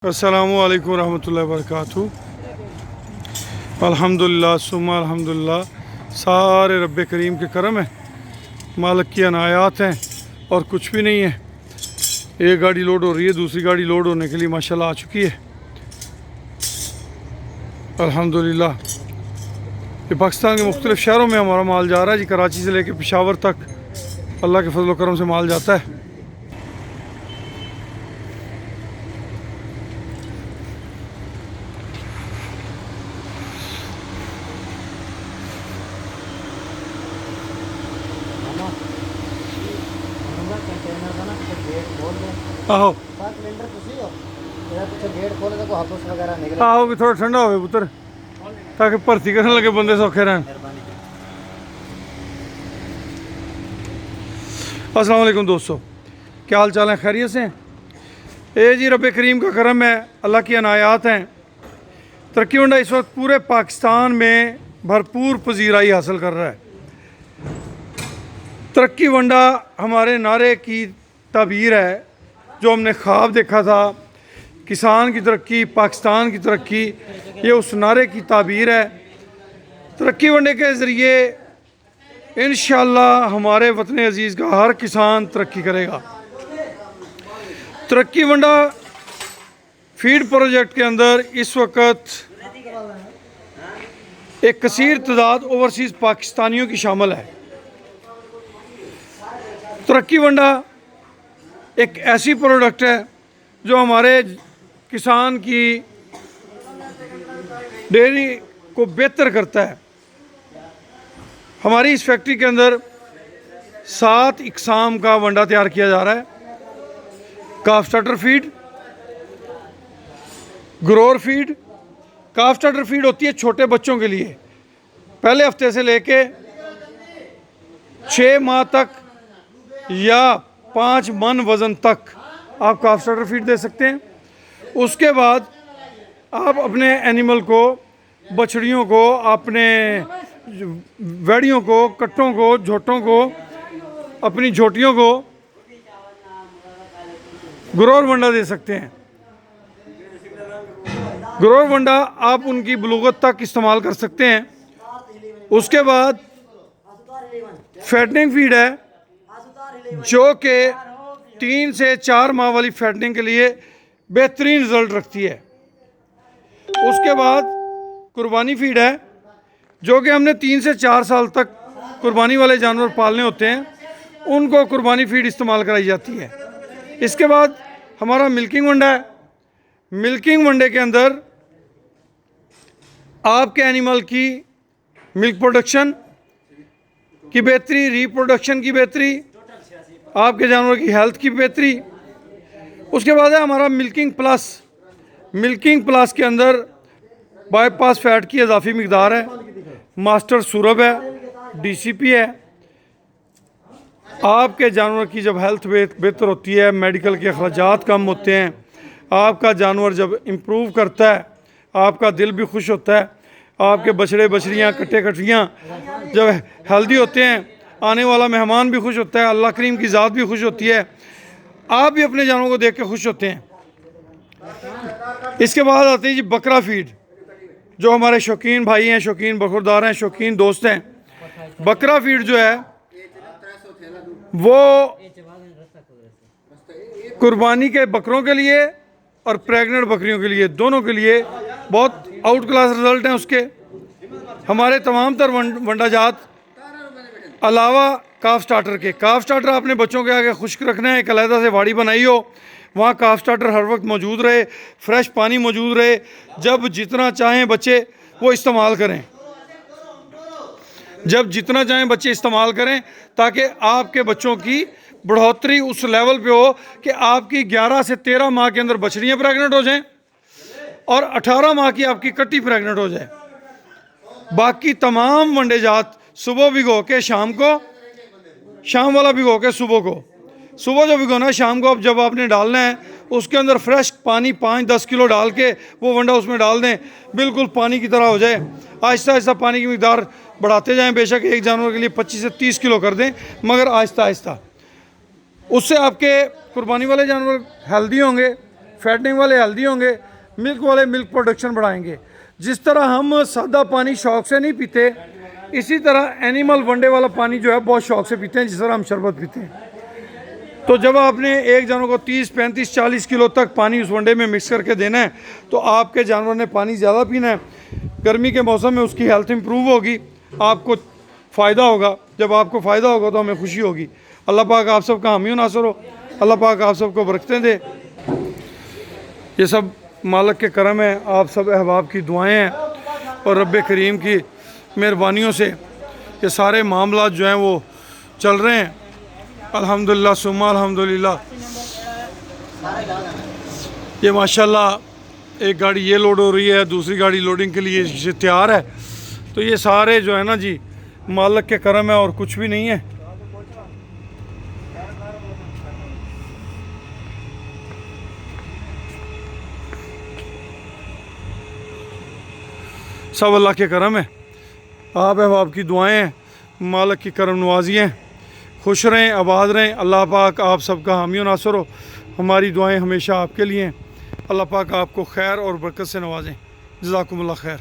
अस्सलामु अलैकुम रहमतुल्लाहि व बरकातहू। अल्हम्दुलिल्लाह सुम्मा अल्हम्दुलिल्लाह, सारे रब्बे करीम के करम है, मालिक की अनायात हैं और कुछ भी नहीं है। एक गाड़ी लोड हो रही है, दूसरी गाड़ी लोड होने के लिए माशाल्लाह आ चुकी है। अल्हम्दुलिल्लाह ये पाकिस्तान के मुख्तलिफ़ शहरों में हमारा माल जा रहा है जी। कराची से लेकर पेशावर तक अल्लाह के फजल व करम से माल जाता है। आहो आहो भी थोड़ा ठंडा हो पुत्र, ताकि भर्ती करने लगे बंदे सौखे रहन। अस्सलाम वालेकुम दोस्तों, क्या हाल चाल है? खैरियत से हैं? ए जी रब्बे करीम का करम है, अल्लाह की अनायात हैं। तरक्की वंडा इस वक्त पूरे पाकिस्तान में भरपूर पजीराई हासिल कर रहा है। तरक्की वंडा हमारे नारे की ताबीर है, जो हमने ख्वाब देखा था, किसान की तरक्की, पाकिस्तान की तरक्की, ये उस नारे की ताबीर है। तरक्की वंडे के ज़रिए इंशाअल्लाह हमारे वतन अज़ीज़ का हर किसान तरक्की करेगा। तरक्की वंडा फीड प्रोजेक्ट के अंदर इस वक्त एक कसीर तादाद ओवरसीज़ पाकिस्तानियों की शामिल है। तरक्की वंडा एक ऐसी प्रोडक्ट है जो हमारे किसान की डेयरी को बेहतर करता है। हमारी इस फैक्ट्री के अंदर 7 इकसाम का वंडा तैयार किया जा रहा है। काफ स्टार्टर फीड, ग्रोअर फीड। काफ स्टार्टर फीड होती है छोटे बच्चों के लिए, पहले हफ्ते से लेके 6 माह तक या 5 मन वज़न तक आप काफ स्टार्टर फीड दे सकते हैं। उसके बाद आप अपने एनिमल को, बछड़ियों को, अपने वेड़ियों को, कट्टों को, झोटों को, अपनी झोटियों को ग्रोअर वंडा दे सकते हैं। ग्रोअर वंडा आप उनकी बलूगत तक इस्तेमाल कर सकते हैं। उसके बाद फैटनिंग फीड है, जो कि 3 से 4 माह वाली फैटनिंग के लिए बेहतरीन रिज़ल्ट रखती है। उसके बाद कुर्बानी फीड है, जो कि हमने 3 से 4 साल तक कुर्बानी वाले जानवर पालने होते हैं, उनको कुर्बानी फीड इस्तेमाल कराई जाती है। इसके बाद हमारा मिल्किंग वंडा है। मिल्किंग वंडे के अंदर आपके एनिमल की मिल्क प्रोडक्शन की बेहतरी, रिप्रोडक्शन की बेहतरी, आपके जानवर की हेल्थ की बेहतरी। उसके बाद है हमारा मिल्किंग प्लस। मिल्किंग प्लस के अंदर बाईपास फैट की इजाफी मकदार है, मास्टर सुरब है, DCP है। आपके जानवर की जब हेल्थ बेहतर होती है, मेडिकल के अखराजात कम होते हैं, आपका जानवर जब इम्प्रूव करता है, आपका दिल भी खुश होता है। आपके बछड़े बछड़ियाँ, कट्टे कटरियाँ जब हेल्दी होते हैं, आने वाला मेहमान भी खुश होता है, अल्लाह करीम की ज़ात भी खुश होती है, आप भी अपने जानवरों को देख के खुश होते हैं। इसके बाद आती है जी बकरा फीड, जो हमारे शौकीन भाई हैं, शौकीन बखुरदार हैं, शौकीन दोस्त हैं। बकरा फीड जो है वो कुर्बानी के बकरों के लिए और प्रेग्नेंट बकरियों के लिए, दोनों के लिए बहुत आउट क्लास रिजल्ट हैं उसके। हमारे तमाम तर वंडा जात अलावा काफ स्टार्टर के, काफ स्टार्टर आपने बच्चों के आगे खुश्क रखना है, एक अलहदा से वाड़ी बनाई हो, वहाँ काफ स्टार्टर हर वक्त मौजूद रहे, फ्रेश पानी मौजूद रहे, जब जितना चाहें बच्चे वो इस्तेमाल करें, जब जितना चाहें बच्चे इस्तेमाल करें, ताकि आपके बच्चों की बढ़ोतरी उस लेवल पे हो कि आपकी 11 से 13 माह के अंदर बछड़ियाँ प्रेग्नेंट हो जाएं और 18 माह की आपकी कट्टी प्रेग्नेंट हो जाए। बाकी तमाम वंडे जात सुबह भिगो के शाम को, शाम वाला भिगो के सुबह को, सुबह जो भिगोना है शाम को अब जब आपने डालना है, उसके अंदर फ्रेश पानी 5-10 किलो डाल के वो वंडा उसमें डाल दें, बिल्कुल पानी की तरह हो जाए। आहिस्ता आहिस्ता पानी की मिकदार बढ़ाते जाएं, बेशक एक जानवर के लिए 25 से 30 किलो कर दें, मगर आहिस्ता आहिस्ता। उससे आपके कुर्बानी वाले जानवर हेल्दी होंगे, फैटनिंग वाले हेल्दी होंगे, मिल्क वाले मिल्क प्रोडक्शन बढ़ाएंगे। जिस तरह हम सादा पानी शौक से नहीं पीते, इसी तरह एनिमल वनडे वाला पानी जो है बहुत शौक से पीते हैं, जिस तरह हम शरबत पीते हैं। तो जब आपने एक जानवर को 30, 35, 40 किलो तक पानी उस वनडे में मिक्स करके देना है, तो आपके जानवर ने पानी ज़्यादा पीना है। गर्मी के मौसम में उसकी हेल्थ इंप्रूव होगी, आपको फ़ायदा होगा। जब आपको फ़ायदा होगा तो हमें खुशी होगी। अल्लाह पाक आप सबका हामी नासर हो, अल्लाह पाक आप सबको बरकतें दे। ये सब मालिक के करम है, आप सब अहबाब की दुआएं हैं और रब्बे करीम की मेहरबानियों से ये सारे मामलात जो हैं वो चल रहे हैं। अल्हम्दुलिल्लाह सुम्मा अल्हम्दुलिल्लाह। ये माशाल्लाह एक गाड़ी ये लोड हो रही है, दूसरी गाड़ी लोडिंग के लिए तैयार है। तो ये सारे जो है ना जी मालिक के करम है और कुछ भी नहीं है। सब अल्लाह के करम है, आप अहबाब की दुआएं हैं, मालिक की करम नवाजी हैं। खुश रहें, आबाद रहें। अल्लाह पाक आप सबका हामी नासर हो। हमारी दुआएं हमेशा आपके लिए हैं। अल्लाह पाक आपको खैर और बरकत से नवाजें। जज़ाकुमुल्लाह खैर।